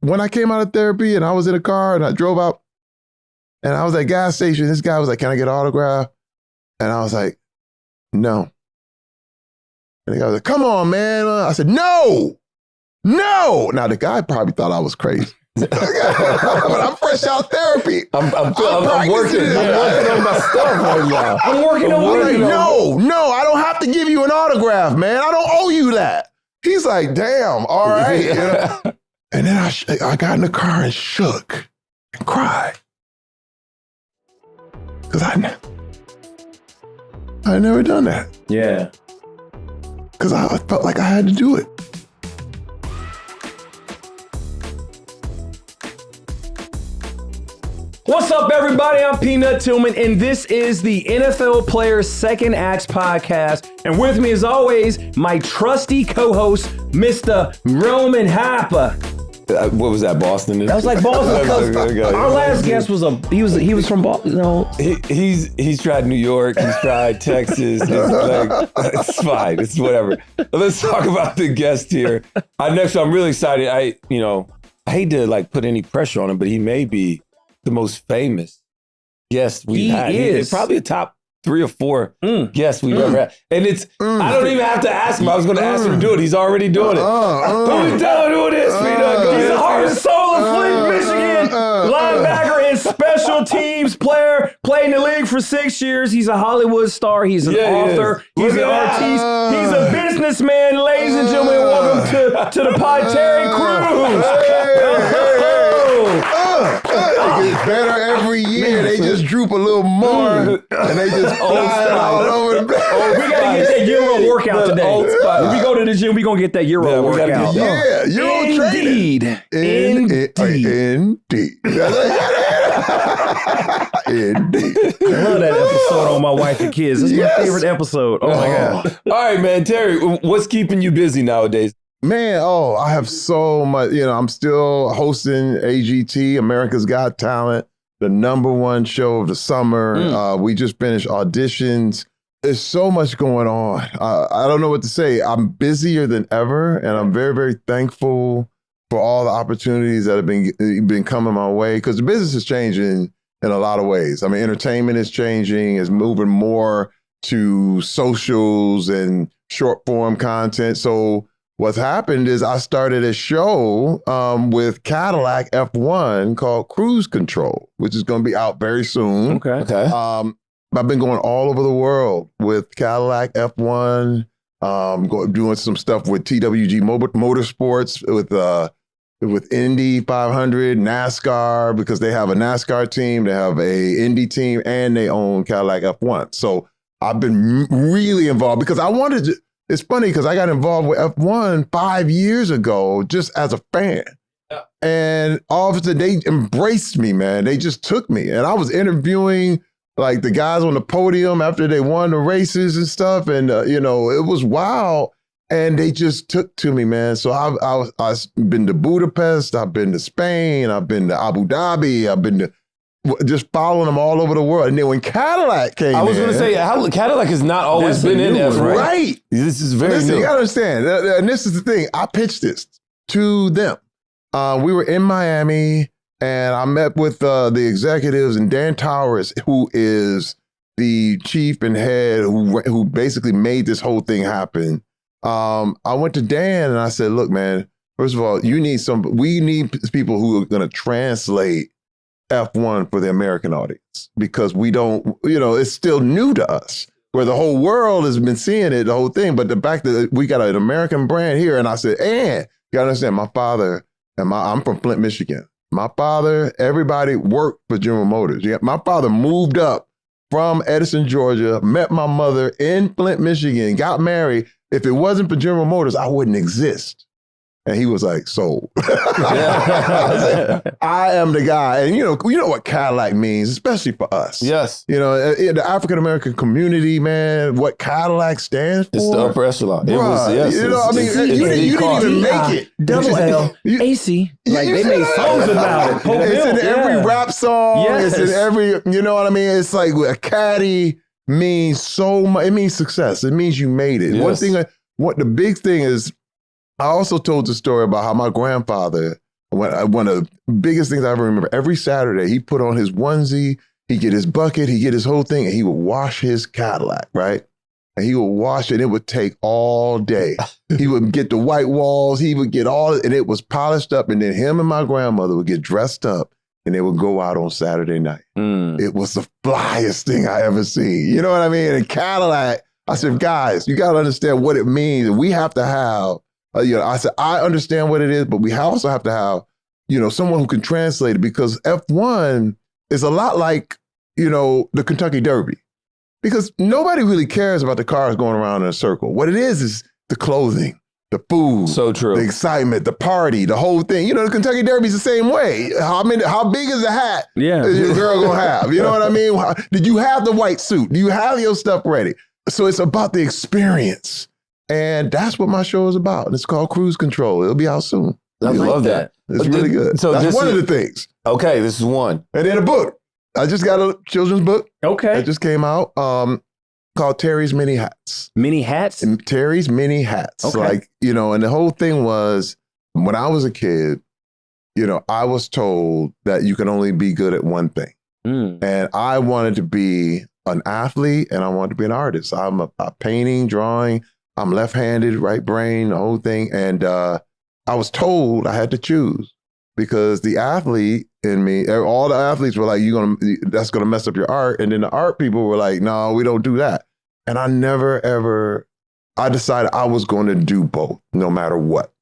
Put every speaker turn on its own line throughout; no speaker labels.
when I came out of therapy and I was in a car and I drove out and I was at a gas station, this guy was like, can I get an autograph? And I was like, no. And the guy was like, come on, man. I said, no. Now the guy probably thought I was crazy. But I'm fresh out therapy.
I'm working on my stuff right now.
I'm working on no, I don't have to give you an autograph, man. I don't owe you that. He's like, damn, all right. You know? And then I got in the car and shook and cried. Because I never done that.
Yeah.
Because I felt like I had to do it.
What's up, everybody? I'm Peanut Tillman, and this is the NFL Players Second Acts podcast. And with me, as always, my trusty co-host, Mr. Roman Harper.
What was that, Boston?
That was like Boston. Our last guest was he was from Boston. No.
He's tried New York. He's tried Texas. It's fine. It's whatever. Let's talk about the guest here. Next, I'm really excited. I hate to put any pressure on him, but he may be the most famous guest we've had. He's probably a top 3 or 4 guests we've ever had. And I don't even have to ask him. I was going to ask him to do it. He's already doing it. Who you telling who it is, Peanut?
He's the heart and soul of Flint, Michigan. Linebacker and special teams player. Played in the league for 6 years. He's a Hollywood star. He's an author. He's an artiste. He's a businessman. Ladies and gentlemen, welcome to the pod, Terry Crews.
It gets better every year. They just droop a little more, and they just fly all over the place.
We gotta get that Euro workout today. When we go to the gym, we gonna get that Euro workout.
Euro training. Indeed.
I love that episode on My Wife and Kids. That's my favorite episode. Oh my God.
All right, man. Terry, what's keeping you busy nowadays?
Man, I have so much, I'm still hosting AGT, America's Got Talent, the #1 show of the summer. We just finished auditions. There's so much going on. I don't know what to say. I'm busier than ever, and I'm very, very thankful for all the opportunities that have been coming my way, because the business is changing in a lot of ways. I mean, entertainment is changing, is moving more to socials and short form content. So what's happened is I started a show with Cadillac F1 called Cruise Control, which is going to be out very soon.
Okay.
I've been going all over the world with Cadillac F1, doing some stuff with TWG Motorsports, with Indy 500, NASCAR, because they have a NASCAR team, they have a Indy team, and they own Cadillac F1. So I've been really involved because I wanted to. It's funny because I got involved with F1 5 years ago just as a fan. Yeah. And all of a sudden they embraced me, man. They just took me. And I was interviewing the guys on the podium after they won the races and stuff. And, it was wild. And they just took to me, man. So I've been to Budapest. I've been to Spain. I've been to Abu Dhabi. I've been to just following them all over the world. And then when Cadillac came in.
I was going to say, Cadillac has not always been in F1.
Right.
This is very new.
You got to understand, and this is the thing, I pitched this to them. We were in Miami, and I met with the executives, and Dan Towers, who is the chief and head, who basically made this whole thing happen. I went to Dan, and I said, look, man, first of all, we need people who are going to translate F1 for the American audience, because we don't, it's still new to us, where the whole world has been seeing it, the whole thing. But the fact that we got an American brand here, and I said, and you gotta understand, my father, I'm from Flint, Michigan. My father, everybody worked for General Motors. My father moved up from Edison, Georgia, met my mother in Flint, Michigan, got married. If it wasn't for General Motors, I wouldn't exist. And he was like, sold. I am the guy. And you know what Cadillac means, especially for us.
Yes.
The African-American community, man, what Cadillac stands for.
It's the upper echelon.
It was, you didn't even make it.
Double L, AC. They made songs about it.
It's in every rap song. Yes. It's in every, you know what I mean? It's like a caddy means so much. It means success. It means you made it.
Yes.
The big thing is, I also told the story about how my grandfather One of the biggest things I ever remember, every Saturday, he put on his onesie, he'd get his bucket, he'd get his whole thing, and he would wash his Cadillac, right? And he would wash it. It would take all day. He would get the white walls. He would get all, and it was polished up. And then him and my grandmother would get dressed up and they would go out on Saturday night. It was the flyest thing I ever seen. You know what I mean? And Cadillac, I said, guys, you got to understand what it means. We have to have, I said, I understand what it is, but we also have to have, someone who can translate it, because F1 is a lot like, the Kentucky Derby. Because nobody really cares about the cars going around in a circle. What it is the clothing, the food,
so true,
the excitement, the party, the whole thing. The Kentucky Derby's the same way. How big is the hat is your girl gonna have? You know what I mean? Did you have the white suit? Do you have your stuff ready? So it's about the experience. And that's what my show is about. And it's called Cruise Control. It'll be out soon.
I love that.
It's really good. So that's one of the things.
Okay, this is one.
And then a book. I just got a children's book.
Okay.
It just came out called Terry's Mini Hats.
Mini Hats?
And Terry's Mini Hats.
Okay.
And the whole thing was, when I was a kid, I was told that you can only be good at one thing. And I wanted to be an athlete and I wanted to be an artist. I'm a painting, drawing. I'm left-handed, right brain, the whole thing. And I was told I had to choose, because the athlete in me, all the athletes were like, that's going to mess up your art. And then the art people were like, no, we don't do that. And I decided I was going to do both, no matter what.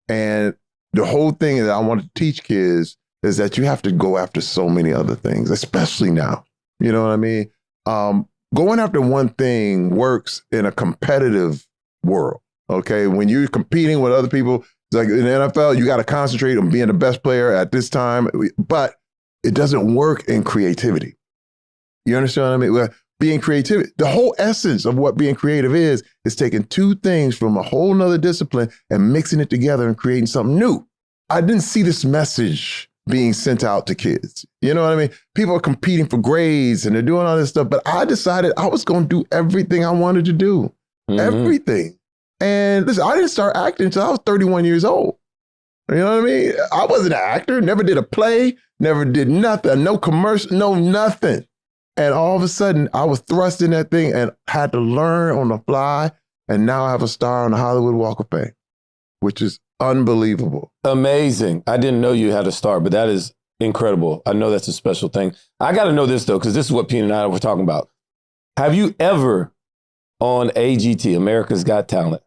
And the whole thing that I wanted to teach kids is that you have to go after so many other things, especially now. You know what I mean? Going after one thing works in a competitive world. Okay. When you're competing with other people, like in the NFL, you got to concentrate on being the best player at this time, but it doesn't work in creativity. You understand what I mean? Being creative, the whole essence of what being creative is taking two things from a whole nother discipline and mixing it together and creating something new. I didn't see this message being sent out to kids. You know what I mean? People are competing for grades and they're doing all this stuff, but I decided I was going to do everything I wanted to do. Everything. And listen, I didn't start acting until I was 31 years old. You know what I mean? I wasn't an actor, never did a play, never did nothing, no commercial, no nothing. And all of a sudden, I was thrust in that thing and had to learn on the fly. And now I have a star on the Hollywood Walk of Fame, which is unbelievable.
Amazing. I didn't know you had a star, but that is incredible. I know that's a special thing. I got to know this, though, because this is what Pete and I were talking about. Have you ever on AGT, America's Got Talent,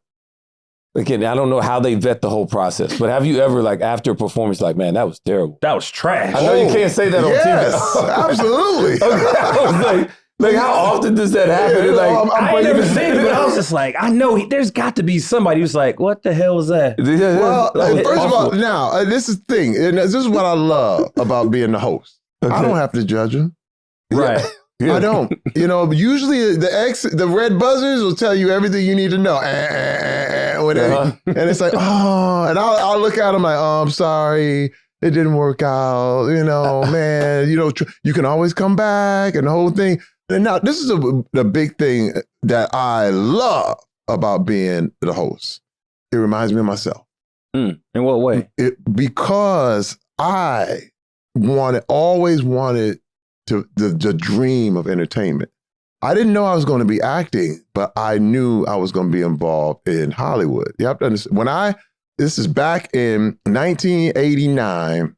again, I don't know how they vet the whole process, but have you ever, like, after a performance, like, man, that was terrible?
That was trash.
I know you can't say that on TV.
Yes, absolutely.
Okay, I was like, how often does that happen?
I ain't never seen it, but I was just like, I know there's got to be somebody who's like, what the hell was that?
Well, first of all, now, this is the thing. And this is what I love about being the host. Okay. I don't have to judge them.
Right.
I don't. Usually the red buzzers will tell you everything you need to know. And it's like, oh, and I'll look at them like, oh, I'm sorry, it didn't work out. Man, you can always come back and the whole thing. And now this is the big thing that I love about being the host. It reminds me of myself.
In what way?
Because I always wanted the dream of entertainment. I didn't know I was going to be acting, but I knew I was going to be involved in Hollywood. You have to understand, this is back in 1989,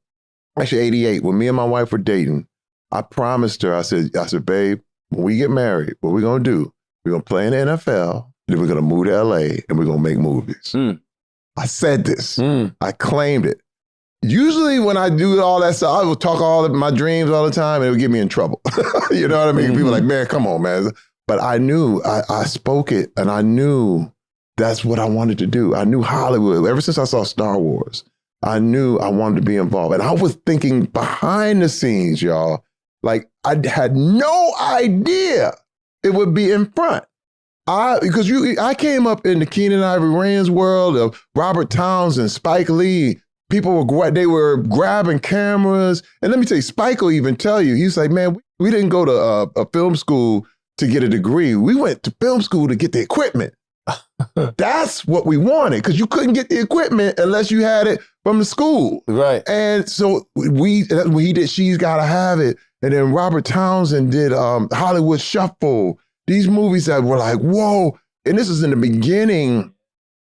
actually 88, when me and my wife were dating, I promised her, I said, babe, when we get married, what we're going to do, we're going to play in the NFL, then we're going to move to LA and we're going to make movies. I said this. I claimed it. Usually when I do all that stuff, I will talk all of my dreams all the time and it would get me in trouble. You know what I mean? People are like, man, come on, man. But I knew, I spoke it and I knew that's what I wanted to do. I knew Hollywood. Ever since I saw Star Wars, I knew I wanted to be involved. And I was thinking behind the scenes, y'all, like I had no idea it would be in front. Because I came up in the Keenan Ivory Wayans world of Robert Townsend, Spike Lee. People were grabbing cameras. And let me tell you, Spike will even tell you, he's like, man, we didn't go to a film school to get a degree. We went to film school to get the equipment. That's what we wanted, because you couldn't get the equipment unless you had it from the school.
Right.
And so when he did She's Gotta Have It, and then Robert Townsend did Hollywood Shuffle. These movies that were like, whoa. And this is in the beginning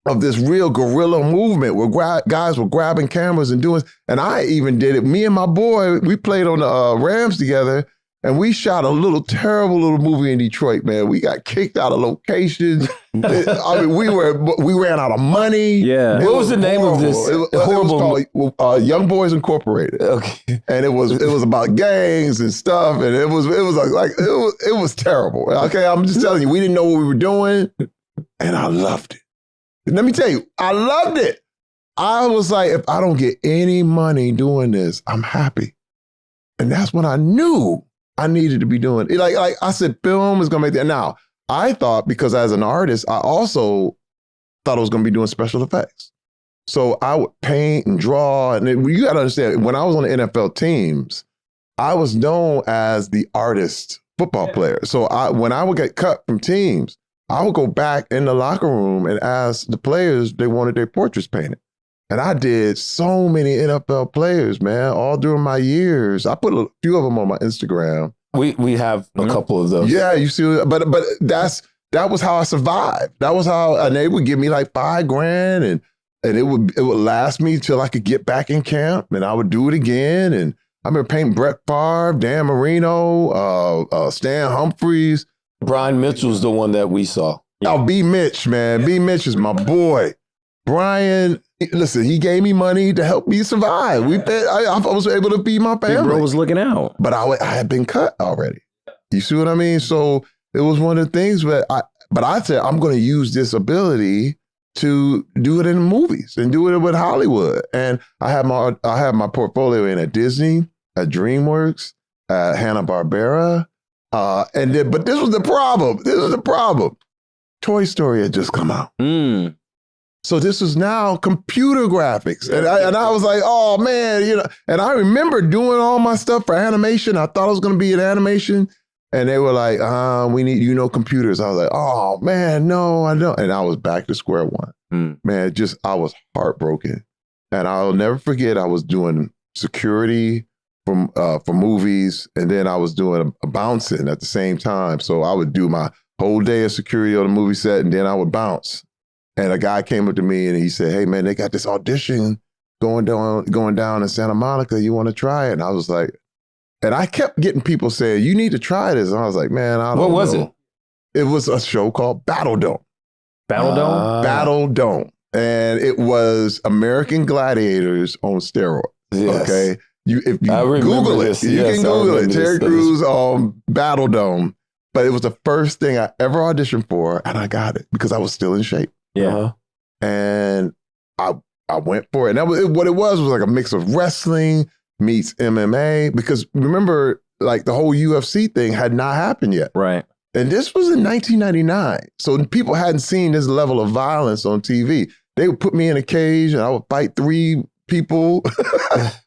of this real guerrilla movement where guys were grabbing cameras and doing, and I even did it. Me and my boy, we played on the Rams together, and we shot a terrible little movie in Detroit, man. We got kicked out of locations. I mean, we ran out of money.
Yeah.
What was the name of this horrible?
It was called Young Boys Incorporated.
Okay.
And it was about gangs and stuff, and it was terrible. Okay, I'm just telling you, we didn't know what we were doing, and I loved it. Let me tell you, I loved it. I was like, if I don't get any money doing this, I'm happy. And that's when I knew I needed to be doing it. Like I said, film is gonna make that. Now, I thought, because as an artist, I also thought I was gonna be doing special effects. So I would paint and draw. And you gotta understand, when I was on the NFL teams, I was known as the artist football player. So when I would get cut from teams, I would go back in the locker room and ask the players if they wanted their portraits painted. And I did so many NFL players, man, all during my years. I put a few of them on my Instagram.
We have a couple of those.
Yeah, you see, but that was how I survived. That was how, and they would give me like $5,000, and it would last me till I could get back in camp, and I would do it again. And I remember painting Brett Favre, Dan Marino, Stan Humphries.
Brian Mitchell's the one that we saw.
Oh, B. Mitch, man. B. Mitch is my boy. Brian, listen, he gave me money to help me survive. I was able to feed my family.
Big bro was looking out.
But I had been cut already. You see what I mean? So it was one of the things but I said, I'm going to use this ability to do it in the and do it with Hollywood. And I have my portfolio in at Disney, at DreamWorks, at Hanna-Barbera. But this was the problem. Toy Story had just come out. So this is now computer graphics. And I was like, oh man, and I remember doing all my stuff for animation. I thought I was going to be in animation. And they were like, we need, computers. I was like, oh man, no, I don't. And I was back to square one. Man, I was heartbroken. And I'll never forget, I was doing security for movies. And then I was doing a bouncing at the same time. So I would do my whole day of security on the movie set, and then I would bounce. And a guy came up to me and he said, hey man, they got this audition going down in Santa Monica. You want to try it? And I was like, and I kept getting people saying, you need to try this. And I was like, man, I don't know.
What was it?
It was a show called Battle Dome.
Battle Dome?
Battle Dome. And it was American Gladiators on steroids.
Yes.
Okay. If you Google it,
this.
you can Google it. Terry Crews on Battle Dome. But it was the first thing I ever auditioned for, and I got it because I was still in shape.
Yeah.
And I went for it. And that was what it was like a mix of wrestling meets MMA. Because remember, like the whole UFC thing had not happened yet.
Right.
And this was in 1999. So people hadn't seen this level of violence on TV. They would put me in a cage and I would fight 3 people.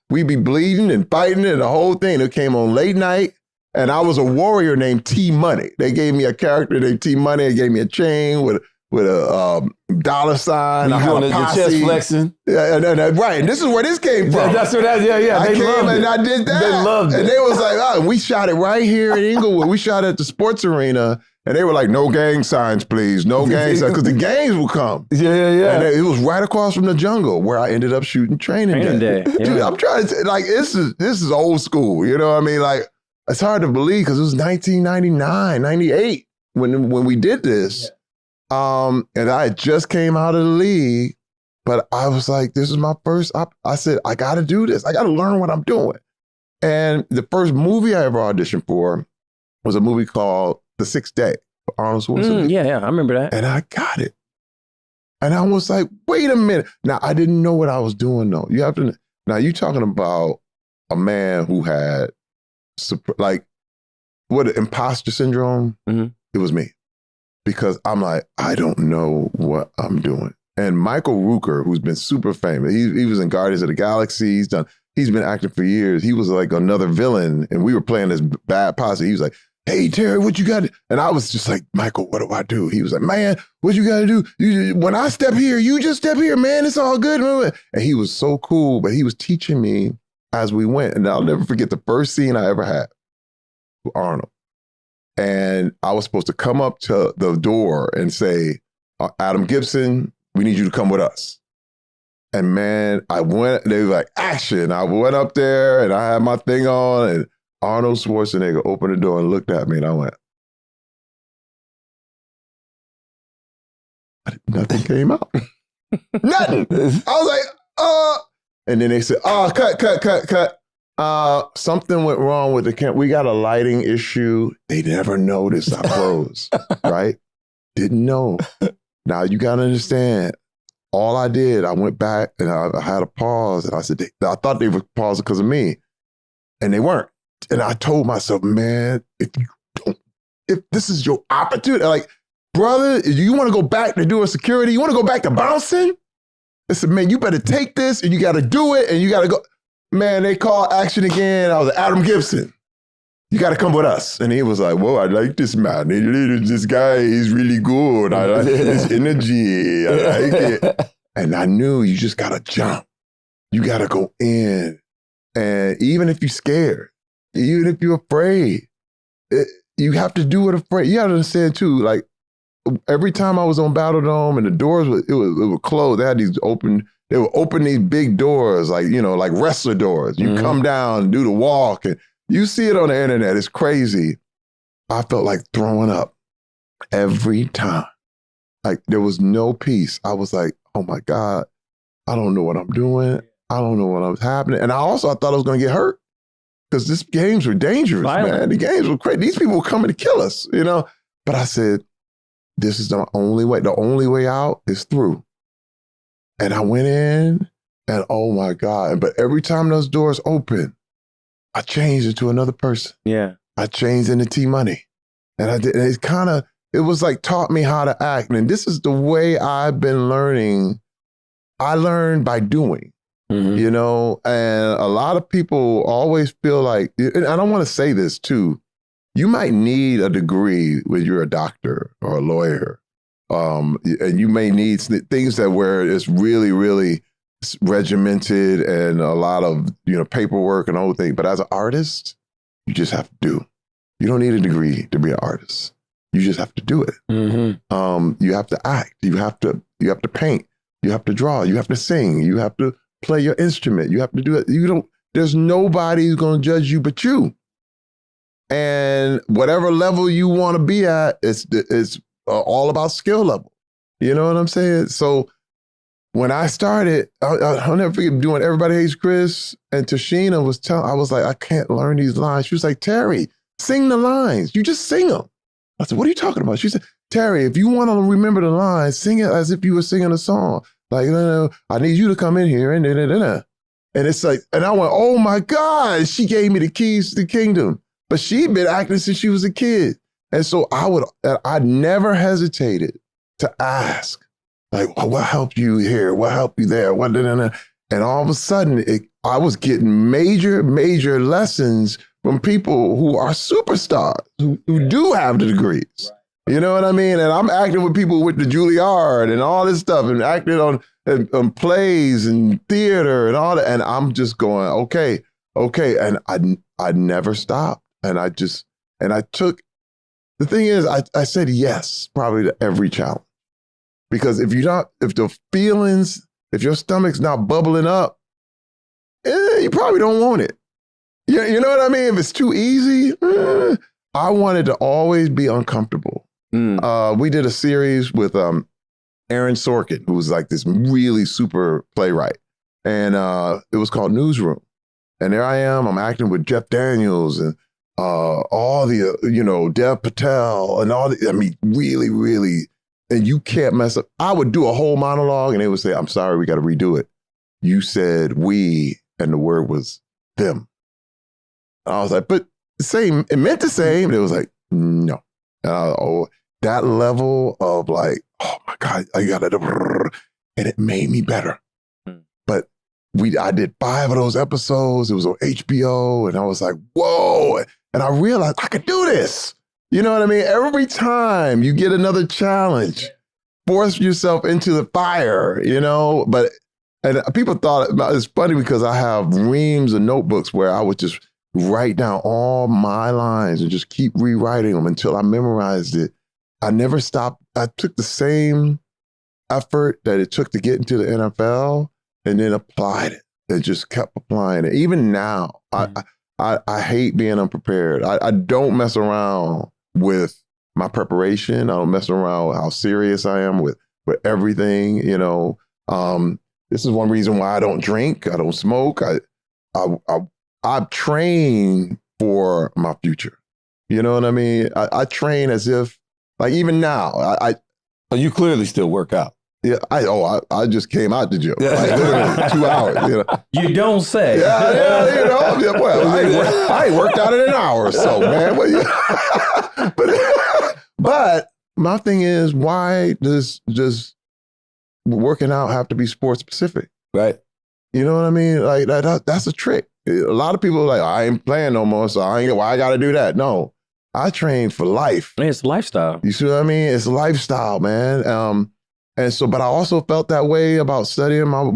We'd be bleeding and fighting and the whole thing. It came on late night. And I was a warrior named T Money. They gave me a character named T Money. They gave me a chain with a dollar sign.
You doing your chest flexing?
Yeah, right. And this is where this came from.
That's what that. Yeah.
I came and I did that.
They loved it.
And they was like, oh, we shot it right here in Inglewood. We shot it at the sports arena. And they were like, no gang signs, please. No gang signs. Because the gangs will come.
Yeah.
And it was right across from the jungle where I ended up shooting Training Day.
Yeah.
Dude, I'm trying to, like, this is old school. You know what I mean? Like, it's hard to believe because it was 1999, 98 when we did this. And I just came out of the league, but I was like, this is my first, I said, I got to do this. I got to learn what I'm doing. And the first movie I ever auditioned for was a movie called The Sixth Day for Arnold Schwarzenegger.
Yeah, I remember that.
And I got it. And I was like, wait a minute. Now, I didn't know what I was doing, though. Now you're talking about a man who had imposter syndrome.
Mm-hmm.
It was me. Because I'm like, I don't know what I'm doing. And Michael Rooker, who's been super famous, he was in Guardians of the Galaxy. He's been acting for years. He was like another villain, and we were playing this bad posse. He was like, hey, Terry, what you got to, and I was just like, Michael, what do I do? He was like, man, what you got to do? When I step here, you just step here, man, it's all good. And he was so cool, but he was teaching me as we went. And I'll never forget the first scene I ever had with Arnold. And I was supposed to come up to the door and say, Adam Gibson, we need you to come with us. And man, they were like, action. I went up there and I had my thing on, and Arnold Schwarzenegger opened the door and looked at me, and I went, nothing came out. Nothing. I was like, and then they said, cut. Something went wrong with the camp. We got a lighting issue. They never noticed I froze, right? Didn't know. Now you got to understand, all I did, I went back and I had a pause, and I said, I thought they were pausing because of me, and they weren't. And I told myself, man, if this is your opportunity, like, brother, you want to go back to doing security? You want to go back to bouncing? I said, man, you better take this, and you got to do it, and you got to go. Man, they called action again. I was like, Adam Gibson, you got to come with us. And he was like, whoa, I like this man. This guy, he's really good. I like his energy. I like it. And I knew you just got to jump. You got to go in. And even if you're scared, even if you're afraid, you have to do it afraid. You got to understand too, like, every time I was on Battle Dome and the doors were closed, they had these they would open these big doors, like, like wrestler doors. You come down and do the walk, and you see it on the internet. It's crazy. I felt like throwing up every time. Like, there was no peace. I was like, oh my God, I don't know what I'm doing. I don't know what was happening. And I thought I was going to get hurt, because these games were dangerous, man. The games were crazy. These people were coming to kill us, But I said, this is the only way. The only way out is through. And I went in, and oh my God. But every time those doors open, I changed into another person.
Yeah.
I changed into T-Money. And I did. And it was like taught me how to act. And this is the way I've been learning. I learned by doing, and a lot of people always feel like, and I don't want to say this too, you might need a degree when you're a doctor or a lawyer. And you may need things that where it's really, really regimented and a lot of, paperwork and all things. But as an artist, you just have to do. You don't need a degree to be an artist. You just have to do it. You have to act. You have to paint. You have to draw. You have to sing. You have to play your instrument. You have to do it. There's nobody who's going to judge you but you. And whatever level you want to be at, it's all about skill level. You know what I'm saying? So when I started, I'll never forget doing Everybody Hates Chris, and Tashina was I was like, I can't learn these lines. She was like, Terry, sing the lines. You just sing them. I said, what are you talking about? She said, Terry, if you want to remember the lines, sing it as if you were singing a song. Like, I need you to come in here. And it's like, and I went, oh my God, she gave me the keys to the kingdom. But she'd been acting since she was a kid. And so I never hesitated to ask, like, well, what helped you here? What helped you there? And all of a sudden, I was getting major, major lessons from people who are superstars, who do have the degrees. Right. You know what I mean? And I'm acting with people with the Juilliard and all this stuff, and acting on plays and theater and all that. And I'm just going, okay. And I never stopped. And I took, the thing is, I said yes, probably to every challenge. Because if the feelings, if your stomach's not bubbling up, you probably don't want it. You know what I mean? If it's too easy, I wanted to always be uncomfortable. We did a series with Aaron Sorkin, who was like this really super playwright. And it was called Newsroom. And there I am, I'm acting with Jeff Daniels and all the, Dev Patel and all the, really, really, and you can't mess up. I would do a whole monologue and they would say, I'm sorry, we got to redo it. You said we, and the word was them. And I was like, but the same, it meant the same. And it was like, no. And that level of like, oh my God, I got it. And it made me better. But I did 5 of those episodes. It was on HBO. And I was like, whoa. And I realized I could do this. You know what I mean? Every time you get another challenge, force yourself into the fire, you know? And people thought it's funny because I have reams of notebooks where I would just write down all my lines and just keep rewriting them until I memorized it. I never stopped. I took the same effort that it took to get into the NFL and then applied it and just kept applying it. Even now, I hate being unprepared. I don't mess around with my preparation. I don't mess around with how serious I am with everything, you know. This is one reason why I don't drink. I don't smoke. I train for my future. You know what I mean? I train as if, like even now,
You clearly still work out.
Yeah, I just came out the gym. Like, literally 2 hours. You know?
You don't say.
Yeah, you know. Well, I ain't worked out in an hour or so, man. But my thing is, why does just working out have to be sports specific?
Right.
You know what I mean? Like that's a trick. A lot of people are like, I ain't playing no more, so why I got to do that? No, I train for life.
It's lifestyle.
You see what I mean? It's a lifestyle, man. And so, but I also felt that way about studying my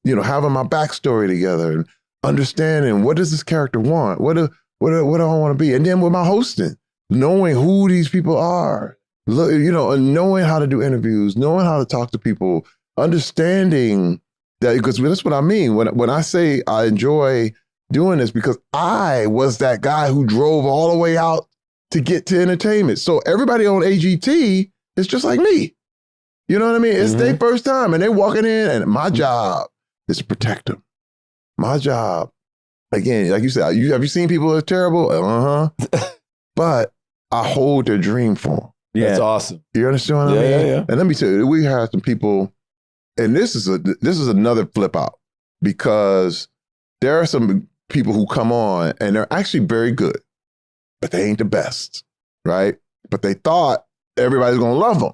having my backstory together and understanding what does this character want? What do I want to be? And then with my hosting, knowing who these people are, and knowing how to do interviews, knowing how to talk to people, understanding that, because that's what I mean. When I say I enjoy doing this, because I was that guy who drove all the way out to get to entertainment. So everybody on AGT is just like me. You know what I mean? It's their first time and they're walking in, and my job is to protect them. My job, again, like you said, have you seen people who are terrible? But I hold their dream for them.
Yeah. That's awesome.
You understand what I mean? Yeah. And let me tell you, we had some people, and this is another flip out, because there are some people who come on and they're actually very good, but they ain't the best, right? But they thought everybody's gonna love them.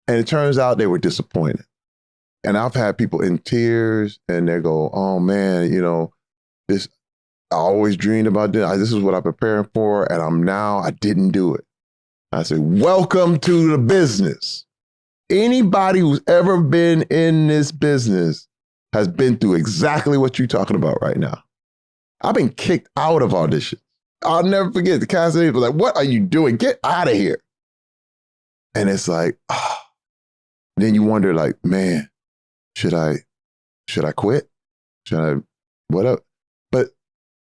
And it turns out they were disappointed. And I've had people in tears and they go, oh man, this, I always dreamed about this. This is what I'm preparing for. And I didn't do it. I say, welcome to the business. Anybody who's ever been in this business has been through exactly what you're talking about right now. I've been kicked out of auditions. I'll never forget the cast was like, what are you doing? Get out of here. And it's like, then you wonder, like, man, should I quit? What up? But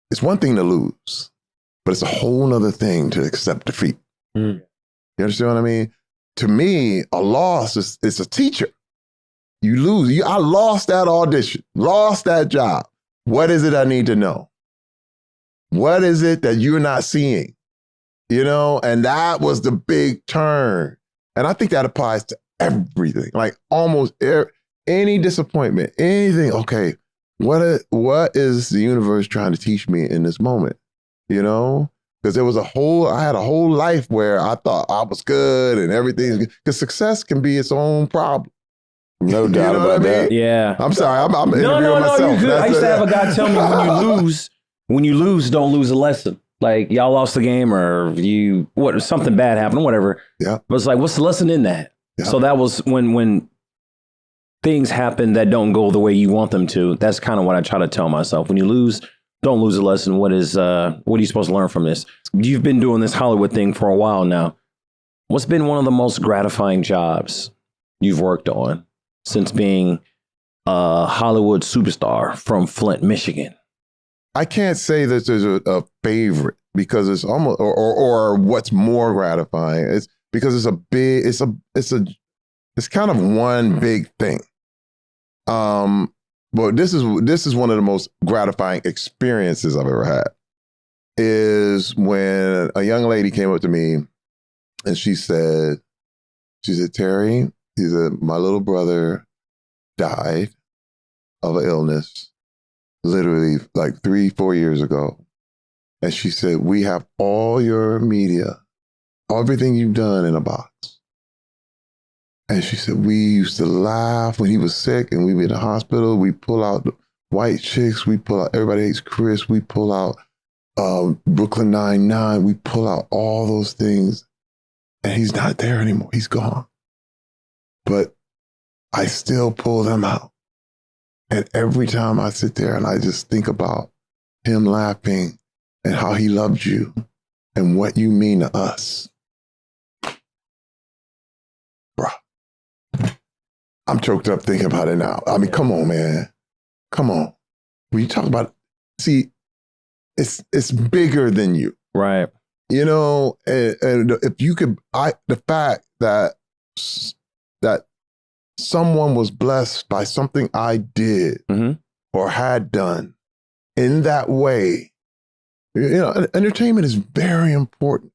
it's one thing to lose, but it's a whole nother thing to accept defeat. You understand what I mean? To me, a loss is a teacher. You lose. I lost that audition, lost that job. What is it I need to know? What is it that you're not seeing? And that was the big turn. And I think that applies to everything, like almost any disappointment, anything. Okay, what is the universe trying to teach me in this moment? Because I had a whole life where I thought I was good and everything, because success can be its own problem.
No doubt about that.
Yeah.
I'm sorry. I'm interviewing myself.
I used to have a guy tell me, when you lose, don't lose a lesson. Like, y'all lost the game, or something bad happened, whatever.
Yeah.
But it's like, what's the lesson in that? Yeah. So that was when things happen that don't go the way you want them to. That's kind of what I try to tell myself. When you lose, don't lose a lesson. What are you supposed to learn from this? You've been doing this Hollywood thing for a while now. What's been one of the most gratifying jobs you've worked on since being a Hollywood superstar from Flint, Michigan?
I can't say that there's a favorite, because it's almost or what's more gratifying. It's because it's kind of one big thing. But this is one of the most gratifying experiences I've ever had. Is when a young lady came up to me and she said, Terry, my little brother died of an illness, literally like 3-4 years ago. And she said, we have all your media, everything you've done in a box. And she said, we used to laugh when he was sick and we were in the hospital. We pull out the white chicks. We pull out Everybody Hates Chris. We pull out Brooklyn Nine-Nine. We pull out all those things, and he's not there anymore. He's gone. But I still pull them out. And every time I sit there and I just think about him laughing and how he loved you and what you mean to us. Bruh, I'm choked up thinking about it now. I mean, come on, man. Come on. When you talk about, see, it's bigger than you.
Right.
You know, and if you could, the fact that someone was blessed by something I did or had done in that way, you know, entertainment is very important.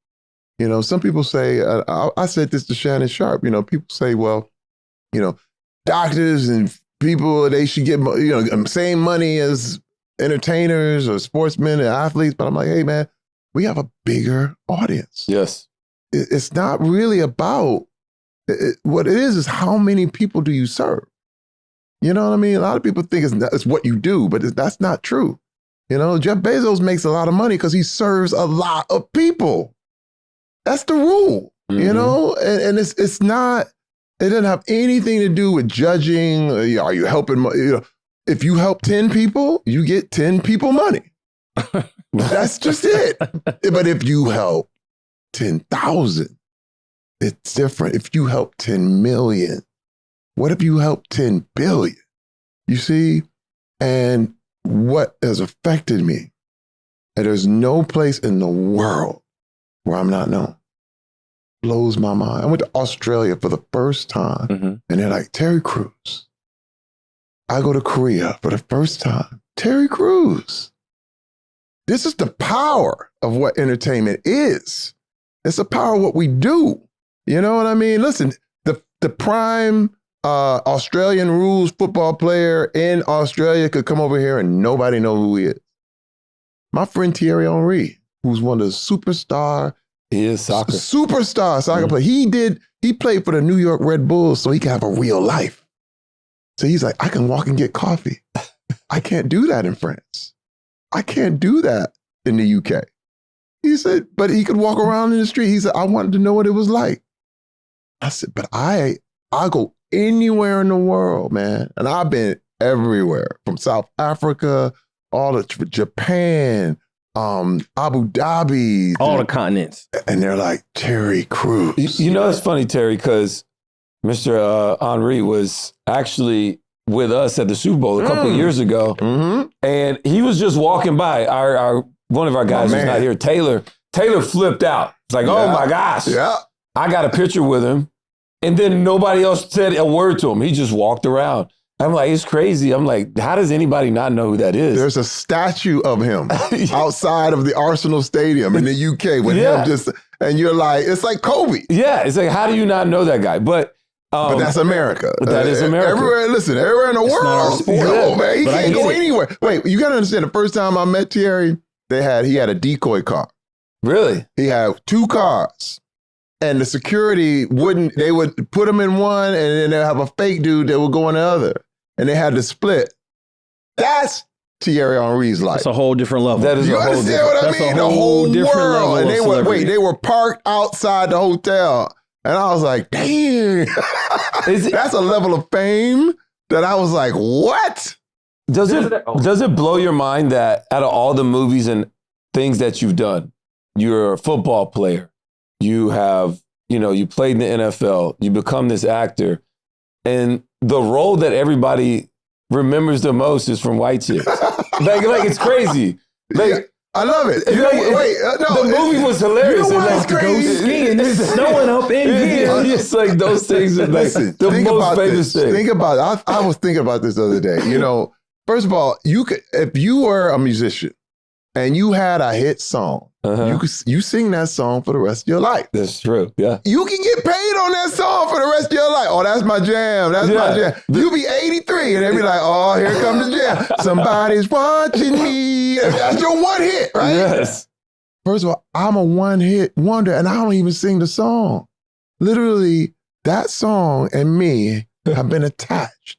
You know, some people say, I said this to Shannon Sharp, you know, people say, well, you know, doctors and people, they should get, you know, same money as entertainers or sportsmen and athletes. But I'm like, hey, man, we have a bigger audience.
Yes.
It's not really about, what it is how many people do you serve? You know what I mean? A lot of people think it's what you do, but that's not true. You know, Jeff Bezos makes a lot of money because he serves a lot of people. That's the rule, you know? And it's not, it doesn't have anything to do with judging. Are you helping? You know, if you help 10 people, you get 10 people money. That's just it. But if you help 10,000, it's different. If you help 10 million, what if you help 10 billion? You see? And what has affected me, and there's no place in the world where I'm not known. Blows my mind. I went to Australia for the first time, and they're like, Terry Crews. I go to Korea for the first time. Terry Crews. This is the power of what entertainment is. It's the power of what we do. You know what I mean? Listen, the prime Australian rules football player in Australia could come over here and nobody know who he is. My friend Thierry Henry, who's one of the superstar soccer player. He played for the New York Red Bulls so he can have a real life. So he's like, I can walk and get coffee. I can't do that in France. I can't do that in the UK. He said, but he could walk around in the street. He said, I wanted to know what it was like. I said, but I go anywhere in the world, man. And I've been everywhere, from South Africa, all to Japan, Abu Dhabi.
All the continents.
And they're like, Terry Crews.
You know, it's funny, Terry, because Mr. Henry was actually with us at the Super Bowl a couple of years ago. And he was just walking by. One of our guys who's not here, Taylor flipped out. It's like, oh my gosh.
Yeah.
I got a picture with him. And then nobody else said a word to him. He just walked around. I'm like, it's crazy. I'm like, how does anybody not know who that is?
There's a statue of him outside of the Arsenal Stadium in the UK with him just, and you're like, it's like Kobe.
Yeah, it's like, how do you not know that guy? But
that's America.
That is America.
Everywhere in the world. Oh, man, he can't go anywhere. Wait, you got to understand, the first time I met Thierry, he had a decoy car.
Really?
He had 2 cars. And the security they would put them in one and then they'd have a fake dude that would go in the other. And they had to split. That's Thierry Henry's life.
That's a whole different level.
That is
you
a whole
understand what I
that's
mean?
a whole different
world.
level
And they were parked outside the hotel. And I was like, dang. That's a level of fame that I was like, what?
Does it blow your mind that out of all the movies and things that you've done, you're a football player, you have, you played in the NFL, you become this actor, and the role that everybody remembers the most is from White Chicks. like it's crazy.
I love it.
The movie was hilarious.
You know what's crazy?
Go skiing. It's snowing up in here.
It's like those things are like the most famous thing.
Think about it. I was thinking about this the other day. First of all, if you were a musician and you had a hit song, you sing that song for the rest of your life.
That's true. Yeah.
You can get paid on that song for the rest of your life. Oh, that's my jam. That's my jam. You'll be 83 and they'll be like, oh, here comes the jam. Somebody's watching me. That's your one hit, right?
Yes.
First of all, I'm a one-hit wonder and I don't even sing the song. Literally, that song and me have been attached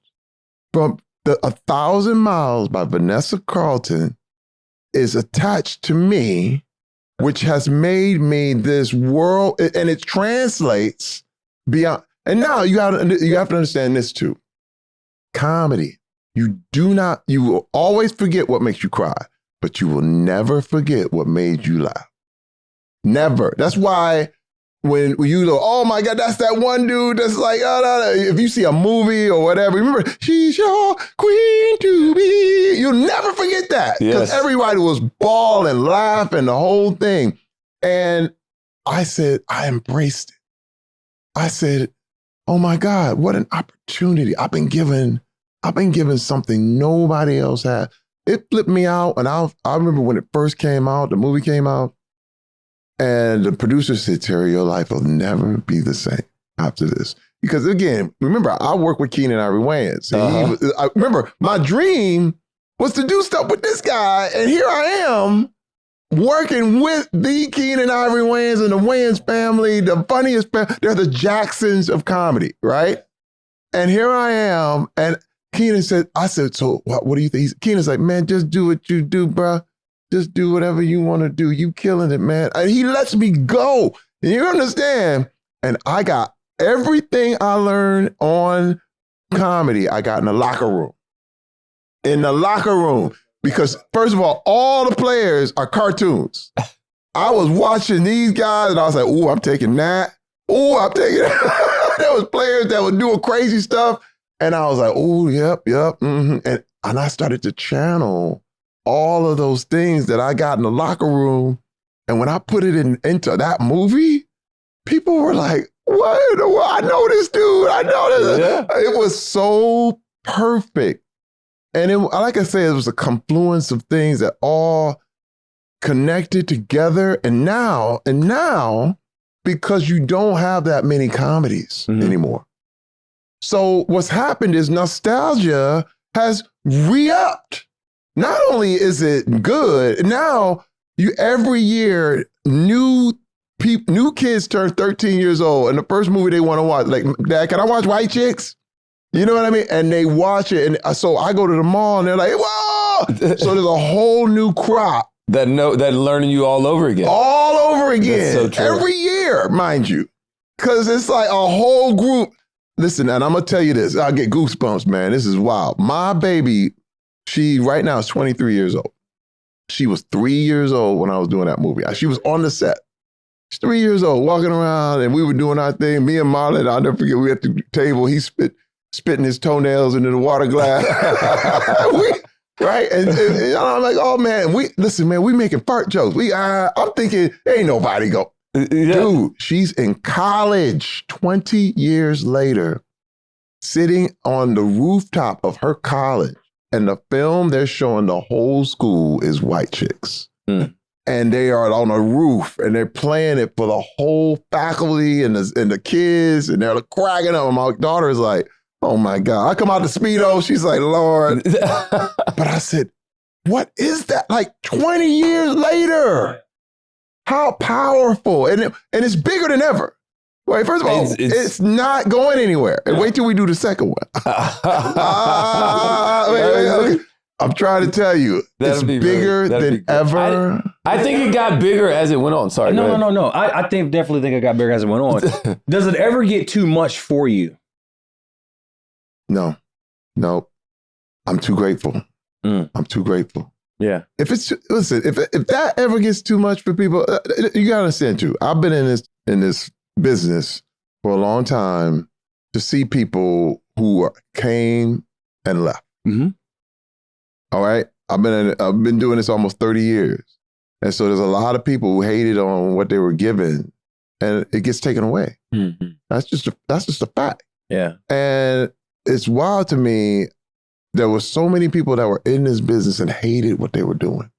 from 1,000 Miles by Vanessa Carlton is attached to me, which has made me this world, and it translates beyond. And now you have to understand this too. Comedy, you will always forget what makes you cry, but you will never forget what made you laugh. Never. That's why when you go, oh my God, that's that one dude that's like, if you see a movie or whatever, remember, she's your queen to be. You'll never forget that. Because everybody was bawling, laughing, the whole thing. And I said, I embraced it. I said, oh my God, what an opportunity. I've been given something nobody else had. It flipped me out. And I remember when it first came out, the movie came out, and the producer said, Terry, your life will never be the same after this. Because again, remember, I work with Keenan Ivory Wayans. I remember my dream was to do stuff with this guy. And here I am working with the Keenan Ivory Wayans and the Wayans family, the funniest family. They're the Jacksons of comedy, right? And here I am. And Keenan said, I said, so what do you think? Keenan's like, man, just do what you do, bro. Just do whatever you want to do. You killing it, man. And he lets me go. And you understand? And I got everything I learned on comedy, I got in the locker room. In the locker room. Because first of all the players are cartoons. I was watching these guys and I was like, ooh, I'm taking that. Ooh, I'm taking that. There was players that were doing crazy stuff. And I was like, ooh, yep. Mm-hmm. And I started to channel all of those things that I got in the locker room. And when I put it into that movie, people were like, what? I know this dude. I know this. Yeah. It was so perfect. And like I said, it was a confluence of things that all connected together. And now, because you don't have that many comedies anymore. So what's happened is nostalgia has re-upped. Not only is it good, now every year new kids turn 13 years old, and the first movie they want to watch, like, Dad, can I watch White Chicks? You know what I mean? And they watch it, and so I go to the mall, and they're like, whoa! So there's a whole new crop
that learning you all over again.
All over again.
That's so true.
Every year, mind you, because it's like a whole group. Listen, and I'm gonna tell you this, I get goosebumps, man. This is wild. My baby. She right now is 23 years old. She was 3 years old when I was doing that movie. She was on the set. She's 3 years old, walking around, and we were doing our thing. Me and Marlon, I'll never forget, we at the table. He spitting his toenails into the water glass. Right? And I'm like, oh man, listen, man, we making fart jokes. I'm thinking, ain't nobody go. Yeah. Dude, she's in college 20 years later, sitting on the rooftop of her college. And the film they're showing the whole school is White Chicks. And they are on a roof and they're playing it for the whole faculty and the kids, and they're cracking up. And my daughter is like, oh my God. I come out the Speedo, she's like, Lord. But I said, what is that? Like 20 years later. How powerful. And it's bigger than ever. Wait, first of all, it's not going anywhere. And wait till we do the second one. Wait. I'm trying to tell you, it's bigger than ever.
I think it got bigger as it went on. Sorry.
No. I definitely think it got bigger as it went on. Does it ever get too much for you?
No. I'm too grateful. I'm too grateful.
Yeah.
If that ever gets too much for people, you gotta understand too. I've been in this business for a long time to see people who came and left. All right. I've been doing this almost 30 years. And so there's a lot of people who hated on what they were given, and it gets taken away. That's just a fact.
Yeah.
And it's wild to me. There were so many people that were in this business and hated what they were doing.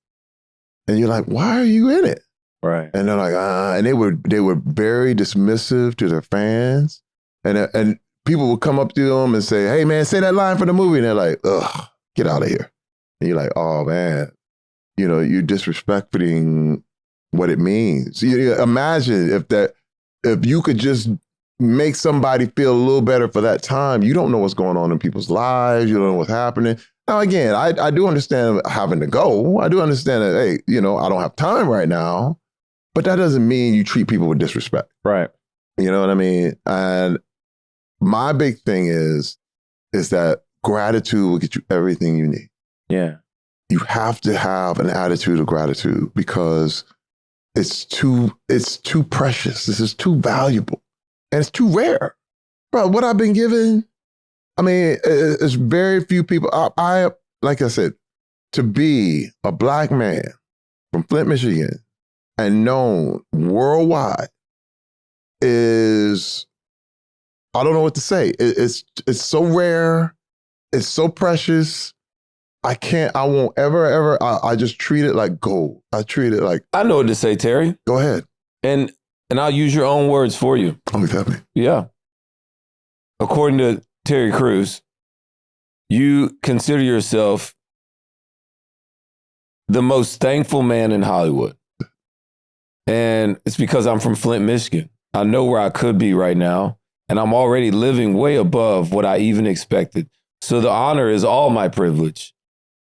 And you're like, why are you in it?
Right.
And they're like, and they were very dismissive to their fans. And people would come up to them and say, hey man, say that line for the movie. And they're like, ugh, get out of here. And you're like, oh man, you're disrespecting what it means. You imagine if you could just make somebody feel a little better for that time. You don't know what's going on in people's lives. You don't know what's happening. Now, again, I do understand having to go. I do understand that, hey, I don't have time right now, but that doesn't mean you treat people with disrespect.
Right.
You know what I mean? And my big thing is that gratitude will get you everything you need.
Yeah.
You have to have an attitude of gratitude because it's too precious. This is too valuable. And it's too rare. Bro, what I've been given, I mean, it's very few people. I like I said, to be a Black man from Flint, Michigan, and known worldwide is, I don't know what to say. It's so rare. It's so precious. I won't ever, I just treat it like gold. I treat it like.
I know what to say, Terry.
Go ahead.
And I'll use your own words for you.
Oh, tell me.
Yeah. According to Terry Crews, you consider yourself the most thankful man in Hollywood. And it's because I'm from Flint, Michigan. I know where I could be right now, and I'm already living way above what I even expected. So the honor is all my privilege.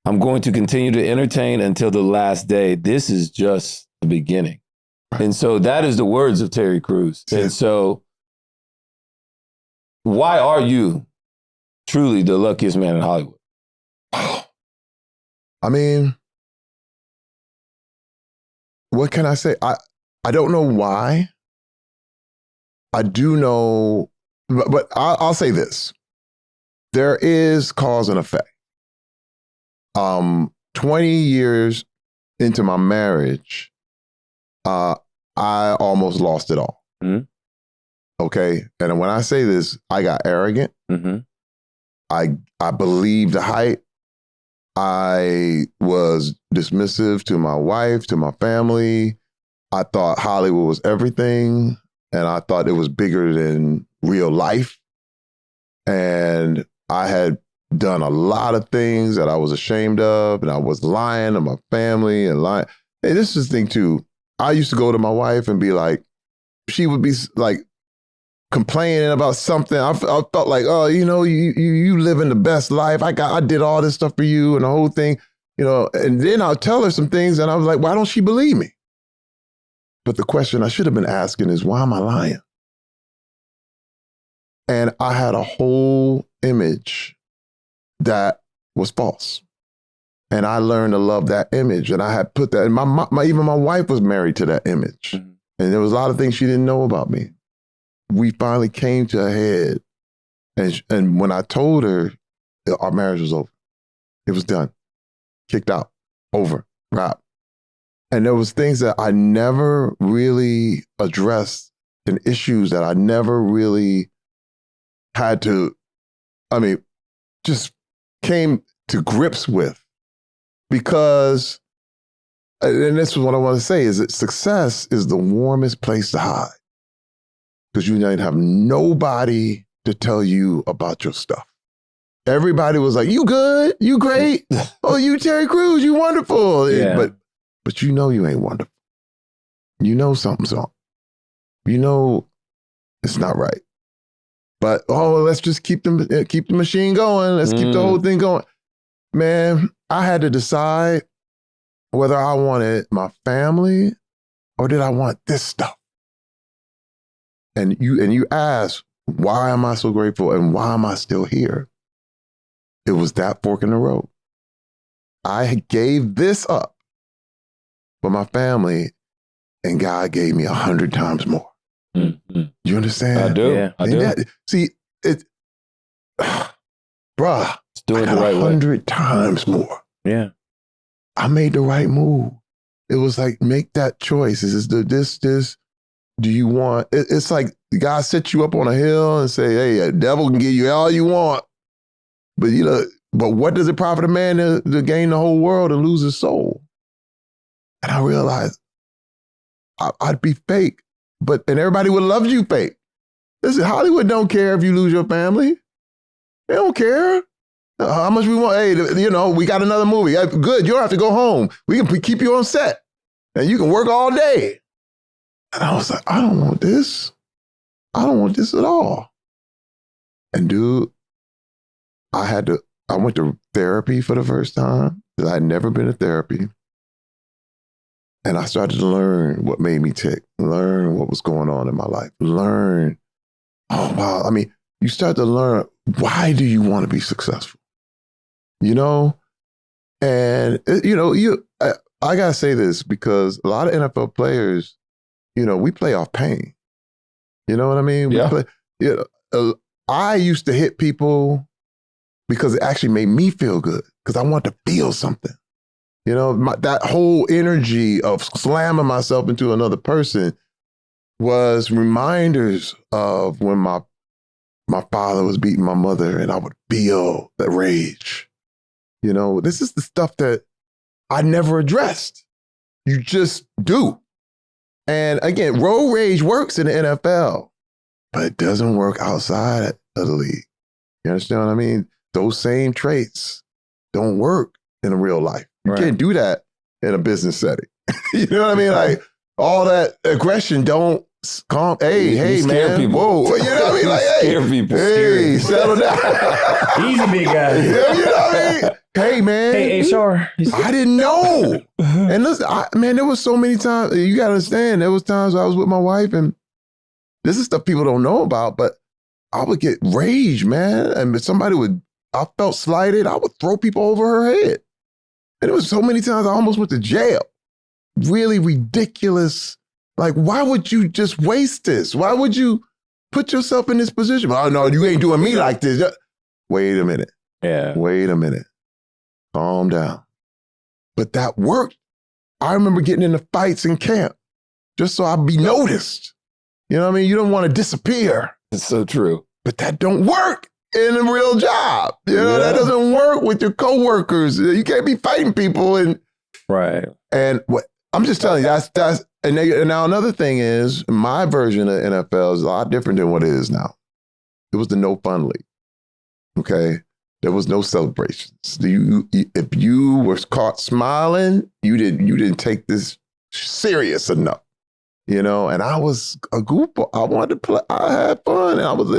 I'm going to continue to entertain until the last day. This is just the beginning. And so that is the words of Terry Crews.
Yeah.
And so why are you truly the luckiest man in Hollywood?
I mean, what can I say? I don't know why. I do know, but I'll say this. There is cause and effect. 20 years into my marriage, I almost lost it all.
Mm-hmm.
Okay. And when I say this, I got arrogant.
Mm-hmm.
I believed the hype. I was dismissive to my wife, to my family. I thought Hollywood was everything. And I thought it was bigger than real life. And I had done a lot of things that I was ashamed of, and I was lying to my family and lying. Hey, this is the thing too. I used to go to my wife and be like, she would be like complaining about something. I felt like, oh, you living the best life. I did all this stuff for you and the whole thing, and then I'll tell her some things and I was like, why don't she believe me? But the question I should have been asking is, why am I lying? And I had a whole image that was false. And I learned to love that image. And I had put that, and even my wife was married to that image. Mm-hmm. And there was a lot of things she didn't know about me. We finally came to a head. And when I told her, our marriage was over. It was done. Kicked out. Over. Wrap. And there was things that I never really addressed and issues that I never really had to, just came to grips with, because, and this is what I want to say, is that success is the warmest place to hide, because you don't have nobody to tell you about your stuff. Everybody was like, you good, you great, oh, you Terry Crews, you wonderful.
Yeah.
But you ain't wonderful. You know something's wrong. You know it's not right. But, let's just keep the machine going. Let's keep the whole thing going. Man, I had to decide whether I wanted my family or did I want this stuff. And you asked, why am I so grateful and why am I still here? It was that fork in the road. I gave this up for my family, and God gave me 100 times more.
Mm-hmm.
You understand?
I do.
Yeah.
I do.
See, bruh,
It's doing
I got
the right way.
100 times more.
Yeah.
I made the right move. It was like, make that choice. Is this, do you want, it's like God set you up on a hill and say, hey, the devil can give you all you want. But but what does it profit a man to gain the whole world and lose his soul? And I realized I'd be fake, and everybody would love you fake. Listen, Hollywood don't care if you lose your family. They don't care. How much we want? Hey, we got another movie. Good, you don't have to go home. We can keep you on set, and you can work all day. And I was like, I don't want this. I don't want this at all. And dude, I had I went to therapy for the first time because I had never been to therapy. And I started to learn what made me tick, learn what was going on in my life, learn, oh, wow. I mean, you start to learn, why do you want to be successful? You know? And, I got to say this because a lot of NFL players, we play off pain. You know what I mean?
Yeah.
I used to hit people because it actually made me feel good because I want to feel something. That whole energy of slamming myself into another person was reminders of when my father was beating my mother and I would feel that rage. This is the stuff that I never addressed. You just do. And again, road rage works in the NFL, but it doesn't work outside of the league. You understand what I mean? Those same traits don't work in real life. You can't do that in a business setting. You know what I mean? Like all that aggression don't calm. Hey, man.
People.
Whoa. You know what I mean? Like,
scare people.
Hey, settle down.
Easy, big guy.
You know what I mean? Hey, man.
Hey, HR.
I didn't know. And listen, there was so many times. You got to understand, there was times I was with my wife and this is stuff people don't know about, but I would get rage, man. And I felt slighted. I would throw people over her head. And it was so many times I almost went to jail. Really ridiculous. Like, why would you just waste this? Why would you put yourself in this position? Oh, no, you ain't doing me like this. Wait a minute.
Yeah.
Wait a minute. Calm down. But that worked. I remember getting into fights in camp just so I'd be noticed. You know what I mean? You don't want to disappear.
It's so true.
But that don't work in a real job. That doesn't work with your coworkers. You can't be fighting people.
Right.
And what I'm just telling you, that's and now another thing is my version of NFL is a lot different than what it is now. It was the no fun league. Okay. There was no celebrations. If you were caught smiling, you didn't take this serious enough. And I was a goofball. I wanted to play. I had fun. And I was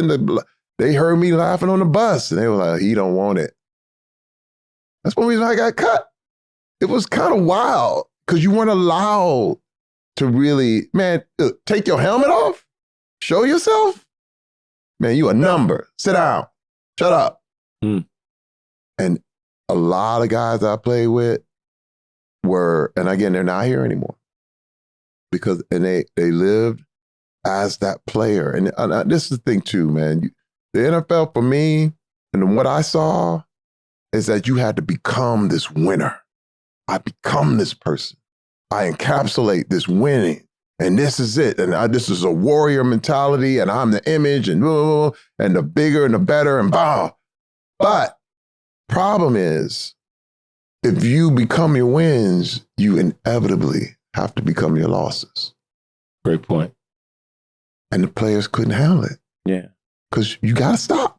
they heard me laughing on the bus and they were like, he don't want it. That's one reason I got cut. It was kind of wild because you weren't allowed to really, man, take your helmet off, show yourself. Man, you a number. Sit down. Shut up. And a lot of guys I played with and again, they're not here anymore. And they lived as that player. And this is the thing too, man. The NFL for me, and what I saw is that you had to become this winner. I become this person. I encapsulate this winning. And this is it. And this is a warrior mentality. And I'm the image and the bigger and the better and bah. But problem is, if you become your wins, you inevitably have to become your losses.
Great point.
And the players couldn't handle it.
Yeah.
Because you got to stop.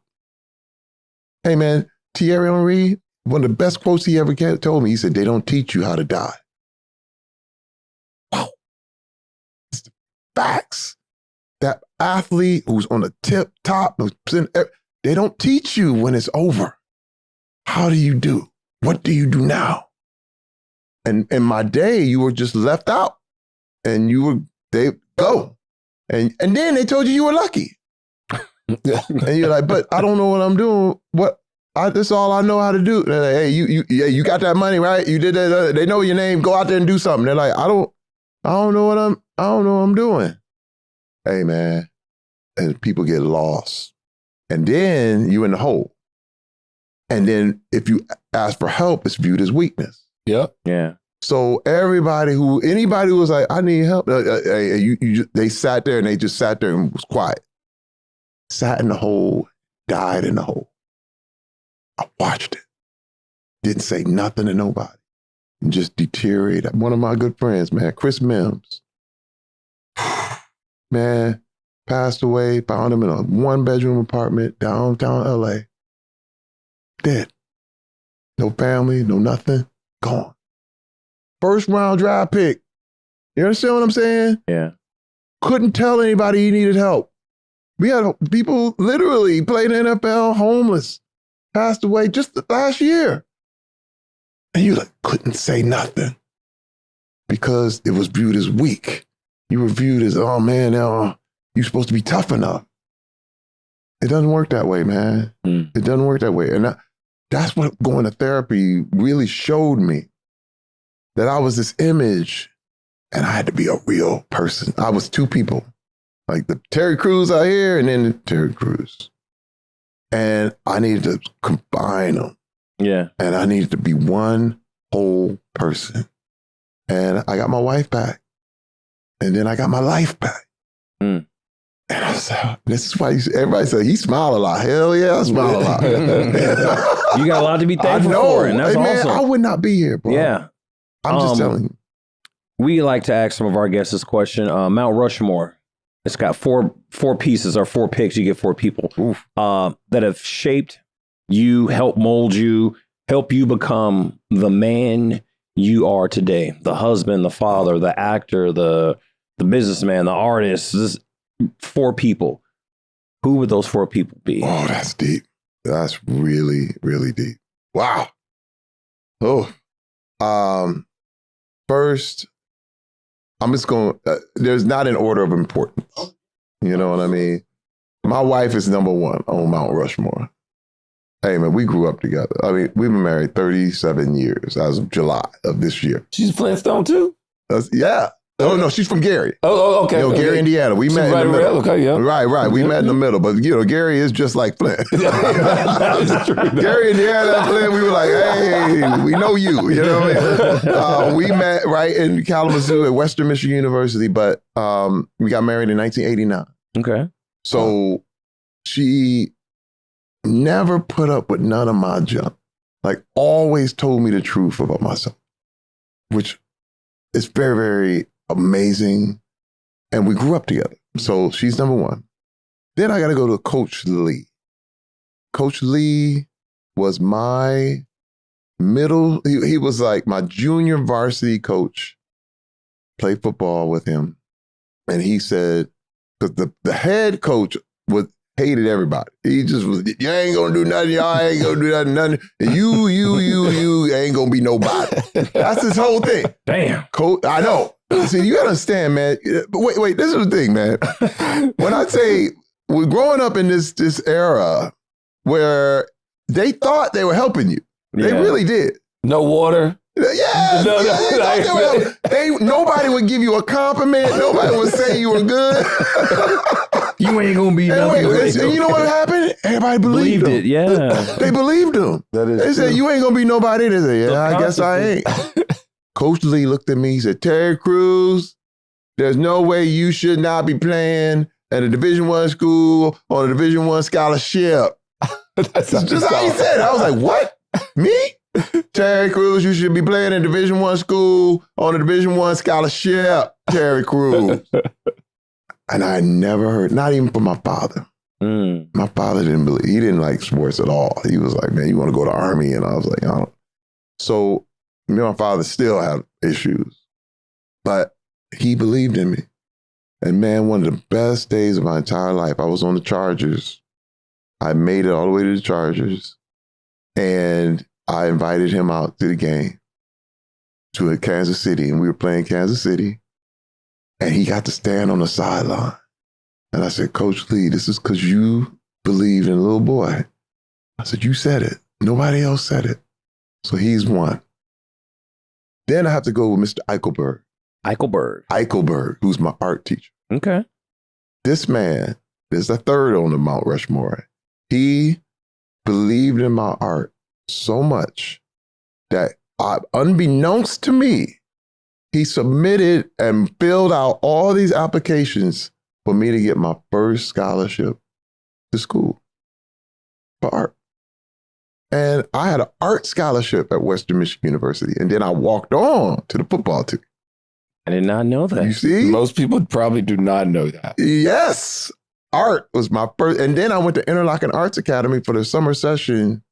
Hey, man, Thierry Henry, one of the best quotes he ever told me, he said, they don't teach you how to die. Wow. It's the facts. That athlete who's on the top, they don't teach you when it's over. How do you do? What do you do now? And in my day, you were just left out and they go. And then they told you were lucky. And you're like, but I don't know what I'm doing. That's all I know how to do. They're like, hey, you got that money, right? You did that. They know your name. Go out there and do something. They're like, I don't know what I'm doing. Hey, man. And people get lost. And then you're in the hole. And then if you ask for help, it's viewed as weakness.
Yep.
Yeah.
So anybody who was like, I need help, they sat there and they just sat there and was quiet. Sat in the hole, died in the hole. I watched it. Didn't say nothing to nobody. And just deteriorated. One of my good friends, man, Chris Mims, man, passed away, found him in a 1-bedroom apartment downtown LA. Dead. No family, no nothing, gone. First round draft pick. You understand what I'm saying?
Yeah.
Couldn't tell anybody he needed help. We had people literally playing the NFL homeless. passed away just last year. And you like couldn't say nothing because it was viewed as weak. You were viewed as, oh man, you're supposed to be tough enough. It doesn't work that way, man. It doesn't work that way. And that's what going to therapy really showed me, that I was this image and I had to be a real person. I was two people, like the Terry Crews out here and then the Terry Crews. And I needed to combine them.
Yeah.
And I needed to be one whole person. And I got my wife back. And then I got my life back. And I said, this is why everybody said, he smiled a lot. Hell yeah, I smile a lot.
You got a lot to be thankful for. And that's
man,
awesome.
I would not be here, bro.
Yeah.
I'm just telling you.
We like to ask some of our guests this question. Mount Rushmore, it's got four pieces or 4 picks. You get 4 people that have shaped you, helped mold you, help you become the man you are today. The husband, the father, the actor, the businessman, the artist. This 4 people. Who would those 4 people be?
Oh, that's deep. That's really, really deep. Wow. Oh. First, I'm just going, there's not an order of importance. You know what I mean? My wife is number 1 on Mount Rushmore. Hey, man, we grew up together. I mean, we've been married 37 years as of July of this year.
She's a Flintstone too?
Yeah. Oh, no, she's from Gary.
Oh, okay.
You know, Gary, Indiana. We met in the middle.
Okay, yeah.
Right. We met in the middle. But, you know, Gary is just like Flint. Gary, Indiana, and Flint, we were like, hey, we know you. You know what I mean? We met right in Kalamazoo at Western Michigan University, but we got married in 1989.
Okay.
So she never put up with none of my junk. Like, always told me the truth about myself, which is very, very amazing. And we grew up together. So she's number 1. Then I got to go to Coach Lee. Coach Lee was my he was like my junior varsity coach. Played football with him. And he said, because the head coach hated everybody. He just was, you ain't gonna do nothing, y'all ain't gonna do nothing. And you ain't gonna be nobody. That's his whole thing.
Damn.
Coach, I know. See, you gotta understand, man. But wait, this is the thing, man. When I say we're growing up in this era where they thought they were helping you. They really did.
No water.
Yeah, nobody would give you a compliment. Nobody would say you were good.
You ain't gonna be nothing.
And you know what happened? Everybody believed
it. Yeah,
they believed him. They said you ain't gonna be nobody. They said, yeah, I guess I ain't. Coach Lee looked at me. He said, Terry Crews, there's no way you should not be playing at a Division I school on a Division I scholarship. That's just how he said it. I was like, what? Me? Terry Crews, you should be playing in Division I school on a Division I scholarship, Terry Crews. And I never heard, not even from my father. My father didn't believe, he didn't like sports at all. He was like, man, you want to go to Army? And I was like, I don't. So me and my father still had issues, but he believed in me. And man, one of the best days of my entire life, I was on the Chargers. I made it all the way to the Chargers. And I invited him out to the game to Kansas City, and we were playing Kansas City, and he got to stand on the sideline. And I said, Coach Lee, this is because you believed in a little boy. I said, you said it. Nobody else said it. So he's one. Then I have to go with Mr. Eichelberg. Eichelberg, who's my art teacher.
Okay.
This man is the 3rd on the Mount Rushmore. He believed in my art so much that unbeknownst to me, he submitted and filled out all these applications for me to get my first scholarship to school for art. And I had an art scholarship at Western Michigan University. And then I walked on to the football team.
I did not know that.
You see?
Most people probably do not know that.
Yes. Art was my first. And then I went to Interlochen Arts Academy for the summer session.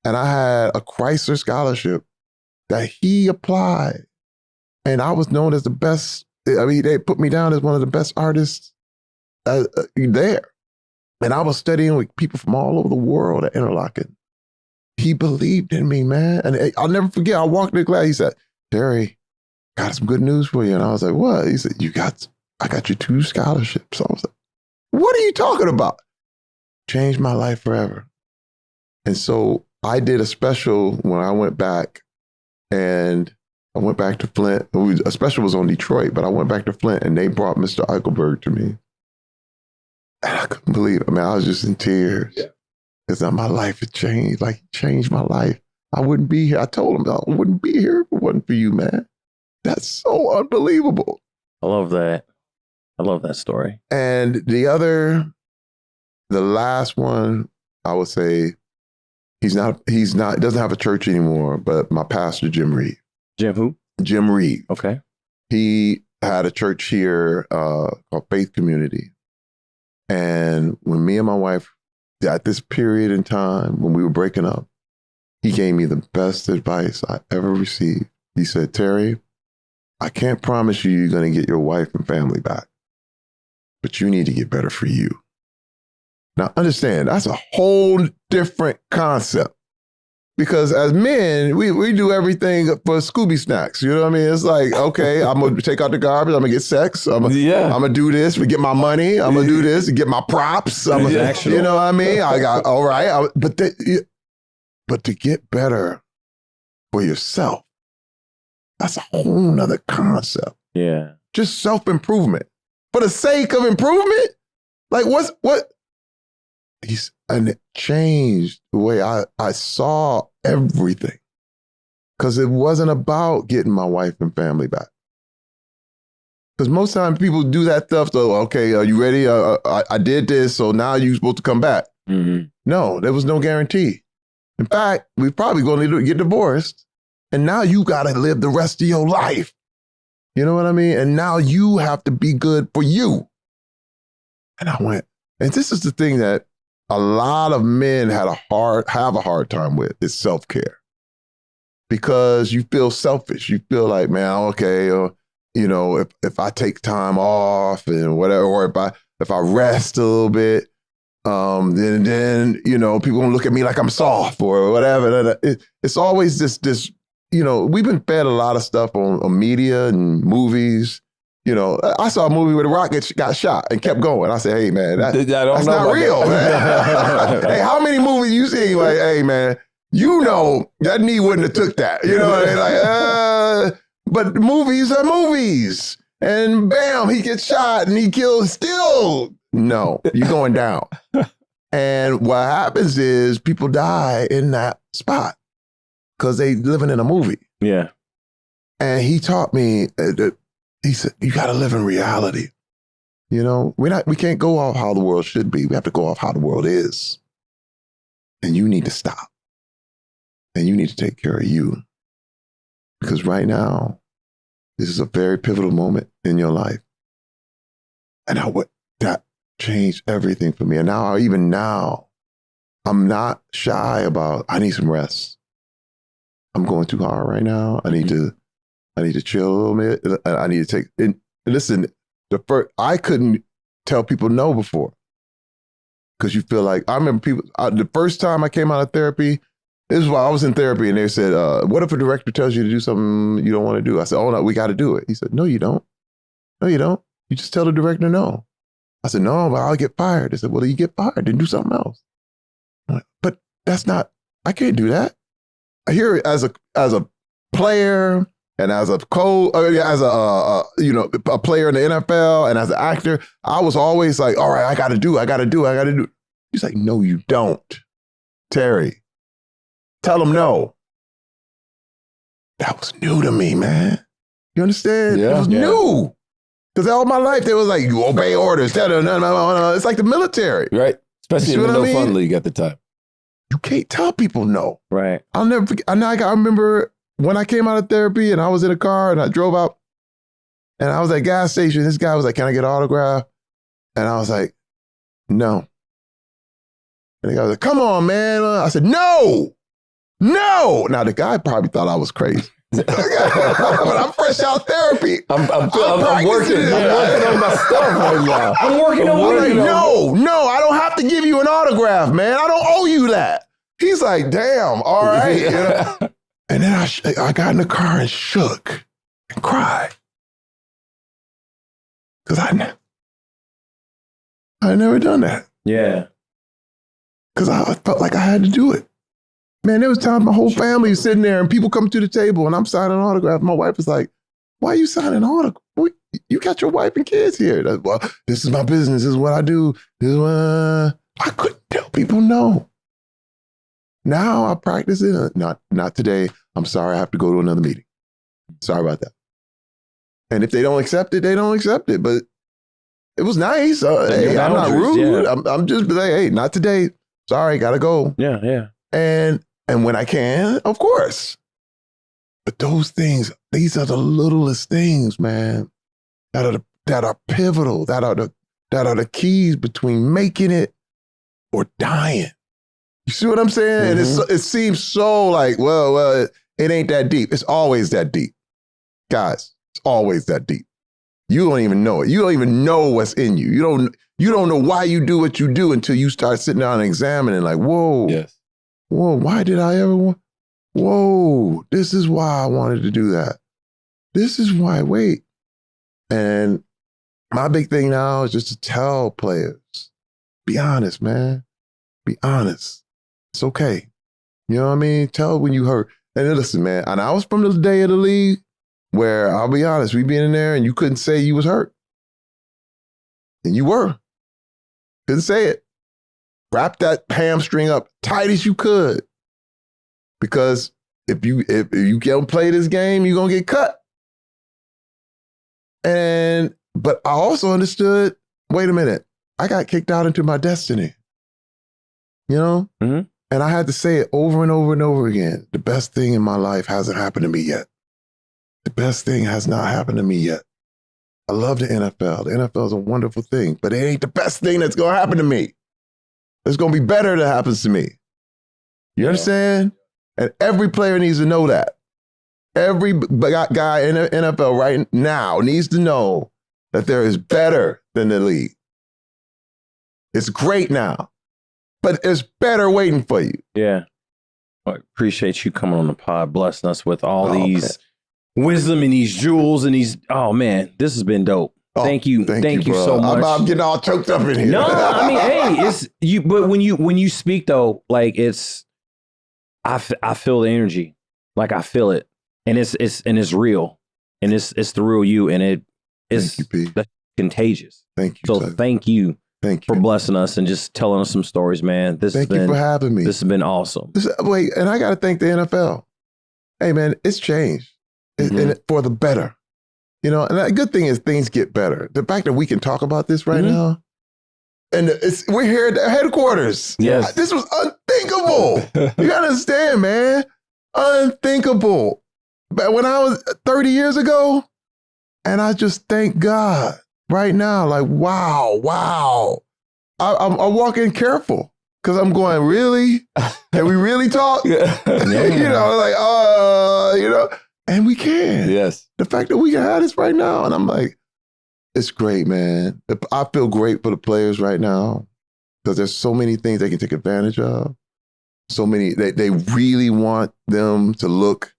And I had a Chrysler scholarship that he applied. And I was known as the best. I mean, they put me down as one of the best artists there. And I was studying with people from all over the world at Interlochen. he believed in me, man. And I'll never forget, I walked in the class, he said, Terry, got some good news for you. And I was like, what? He said, I got you 2 scholarships. I was like, what are you talking about? Changed my life forever. And so I did a special when I went back, and I went back to Flint. A special was on Detroit, but I went back to Flint and they brought Mr. Eichelberg to me. And I couldn't believe it. I mean, I was just in tears. Because my life had changed. Like, he changed my life. I wouldn't be here. I told him I wouldn't be here if it wasn't for you, man. That's so unbelievable.
I love that. I love that story.
And the last one, I would say, he doesn't have a church anymore, but my pastor, Jim Reed.
Jim who?
Jim Reed.
Okay.
He had a church here called Faith Community. And when me and my wife, at this period in time, when we were breaking up, he gave me the best advice I ever received. He said, Terry, I can't promise you're going to get your wife and family back, but you need to get better for you. Now, understand, that's a whole different concept. Because as men, we do everything for Scooby snacks. You know what I mean? It's like, okay, I'm going to take out the garbage. I'm going to get sex. I'm going to do this to get my money. I'm going to do this to get my props. You know what I mean? I got, all right. But to get better for yourself, that's a whole nother concept.
Yeah.
Just self-improvement. For the sake of improvement? Like, what? And it changed the way I saw everything. Because it wasn't about getting my wife and family back. Because most times people do that stuff. So, okay, are you ready? I did this, so now you're supposed to come back.
Mm-hmm.
No, there was no guarantee. In fact, we're probably going to get divorced. And now you got to live the rest of your life. You know what I mean? And now you have to be good for you. And I went, and this is the thing that a lot of men have a hard time with, is self-care. Because you feel selfish. You feel like, man, okay, if I take time off and whatever, or if I rest a little bit, then people gonna look at me like I'm soft or whatever. It's always this, we've been fed a lot of stuff on media and movies. I saw a movie where the Rock got shot and kept going. I said, hey, man, that's not real, man. Hey, how many movies you see? Like, hey, man, that knee wouldn't have took that. You know what I mean? But movies are movies. And bam, he gets shot and he kills. Still, no, you're going down. And what happens is people die in that spot because they living in a movie.
Yeah.
And he taught me that. He said, you got to live in reality. We can't go off how the world should be. We have to go off how the world is. And you need to stop. And you need to take care of you. Because right now, this is a very pivotal moment in your life. And that changed everything for me. And even now, I'm not shy about, I need some rest. I'm going too hard right now. I need to chill a little bit. I need to take, and listen, I couldn't tell people no before. Because you feel like, I remember the first time I came out of therapy, this is why I was in therapy, and they said, what if a director tells you to do something you don't want to do? I said, oh no, we got to do it. He said, no, you don't. No, you don't. You just tell the director no. I said, no, but I'll get fired. They said, well, you get fired, then do something else. I'm like, but I can't do that. I hear it as a player, and as a a player in the NFL, and as an actor, I was always like, all right, I got to do. He's like, no, you don't. Terry, tell him no. That was new to me, man. You understand?
Yeah,
it was new. Because all my life, they was like, you obey orders. It's like the military.
Right. Especially in the no fun league at the time.
You can't tell people no.
Right.
I'll never forget. I remember when I came out of therapy and I was in a car and I drove out and I was at a gas station. This guy was like, can I get an autograph? And I was like, no. And the guy was like, come on, man. I said, no. Now the guy probably thought I was crazy. But I'm fresh out therapy.
I'm working on my stuff right now.
I'm working on
no, I don't have to give you an autograph, man. I don't owe you that. He's like, damn, all right. You know? And then I got in the car and shook and cried. Because I never done that.
Yeah.
Because I felt like I had to do it. Man, there was times my whole family was sitting there and people come to the table and I'm signing autographs. My wife was like, why are you signing autographs? You got your wife and kids here. Well, this is my business. This is what I do. This is what I couldn't tell people no. Now I practice it. Not today. I'm sorry. I have to go to another meeting. Sorry about that. And if they don't accept it, they don't accept it. But it was nice. Hey, I'm not rude. Yeah. I'm just like, hey, not today. Sorry, gotta go.
Yeah, yeah.
And when I can, of course. But those things, these are the littlest things, man, that are pivotal, that are the keys between making it or dying. You see what I'm saying? Mm-hmm. And it seems so like, well, it ain't that deep. It's always that deep. Guys, it's always that deep. You don't even know it. You don't even know what's in you. You don't know why you do what you do until you start sitting down and examining like, whoa.
Yes.
Whoa, why did I ever want? Whoa, this is why I wanted to do that. This is why, wait. And my big thing now is just to tell players, be honest, man. Be honest. It's okay. You know what I mean? Tell when you hurt. And listen, man, and I was from the day of the league where, I'll be honest, we been in there and you couldn't say you was hurt. And you were. Couldn't say it. Wrap that hamstring up tight as you could. Because if you can't play this game, you're gonna get cut. But I also understood, wait a minute, I got kicked out into my destiny. You know? Mm-hmm. And I had to say it over and over and over again. The best thing in my life hasn't happened to me yet. The best thing has not happened to me yet. I love the NFL. The NFL is a wonderful thing, but it ain't the best thing that's gonna happen to me. There's going to be better that happens to me. You understand? And every player needs to know that. Every guy in the NFL right now needs to know that there is better than the league. It's great now, but there's better waiting for you.
Yeah. I appreciate you coming on the pod, blessing us with all these wisdom and these jewels and these, oh man, this has been dope. Thank you so much.
I'm getting all choked up in here.
No, I mean, hey, it's you. But when you speak though, like I feel the energy, like I feel it, and it's real, and it's the real you, and it is contagious.
Thank you.
So thank you for blessing us and just telling us some stories, man.
Thank you for having me.
This has been awesome.
Wait, and I got to thank the NFL. Hey, man, it's changed, and for the better. You know, and the good thing is things get better. The fact that we can talk about this right now, and we're here at the headquarters.
Yes.
This was unthinkable. You gotta understand, man. Unthinkable. But when I was 30 years ago, and I just thank God right now, like, wow. I'm walking careful because I'm going, really? Can we really talk? You know, like, you know. And we can.
Yes.
The fact that we can have this right now. And I'm like, it's great, man. I feel great for the players right now because there's so many things they can take advantage of. So many, they really want them to look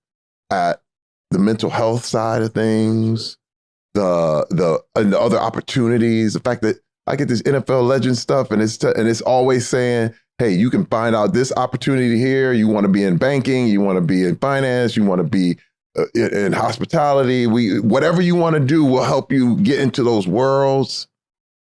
at the mental health side of things, the other opportunities. The fact that I get this NFL legend stuff and it's always saying, hey, you can find out this opportunity here. You want to be in banking, you want to be in finance, you want to be in hospitality, whatever you want to do will help you get into those worlds.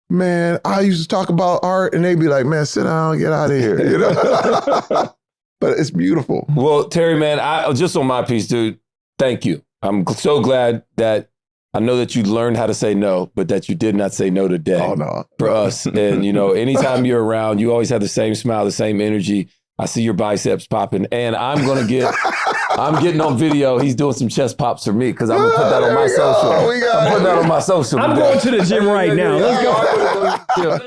Man, I used to talk about art and they'd be like, man, sit down, get out of here. You know? But it's beautiful.
Well, Terry, man, just on my piece, dude, thank you. I'm so glad that I know that you learned how to say no, but that you did not say no today for us. And, you know, anytime you're around, you always have the same smile, the same energy. I see your biceps popping, and I'm getting on video. He's doing some chest pops for me because I'm going to put that on my social. I'm putting that on my social.
I'm going to the gym right now. Let's go.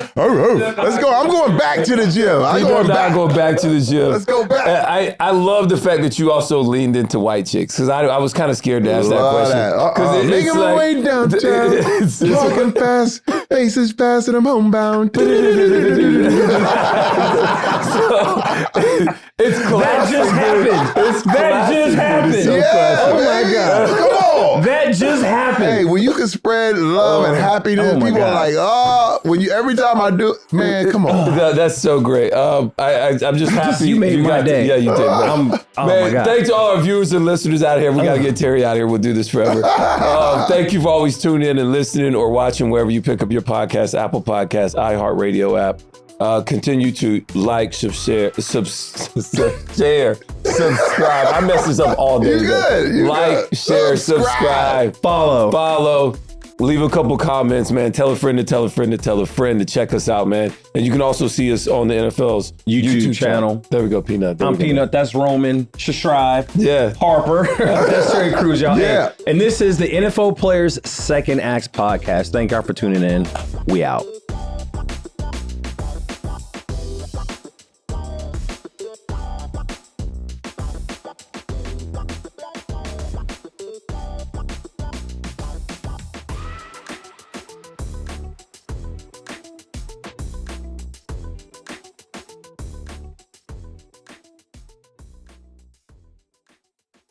Let's go. I'm going back to the gym. I'm
going back to the gym.
Let's go back.
I love the fact that you also leaned into white chicks because I was kind of scared to ask that question.
Making my way downtown, talking fast. Aces passing, I'm homebound.
It's classic.
That just happened. That just happened.
So
Oh my God. Come on.
That just happened.
Hey, when you can spread love and happiness,
oh my
people
God.
are like, oh, every time I do, man, come on.
That's so great. I'm just happy
You made my day.
Yeah, you did. Man.
Oh
Man,
my God.
thanks to all our viewers and listeners out here. We got to get Terry out of here. We'll do this forever. Thank you for always tuning in and listening or watching wherever you pick up your podcast, Apple Podcasts, iHeartRadio app. Continue to like, share, subscribe. I mess this up all day.
You good. You
like,
good.
share, subscribe,
Follow.
Leave a couple comments, man. Tell a friend to tell a friend to tell a friend to check us out, man. And you can also see us on the NFL's
YouTube channel.
There we go, Peanut. There
I'm
we go.
Peanut. That's Roman. Shashrive.
Yeah.
Harper. That's Terry Crews, y'all.
Yeah.
And this is the NFL Players Second Acts podcast. Thank y'all for tuning in. We out.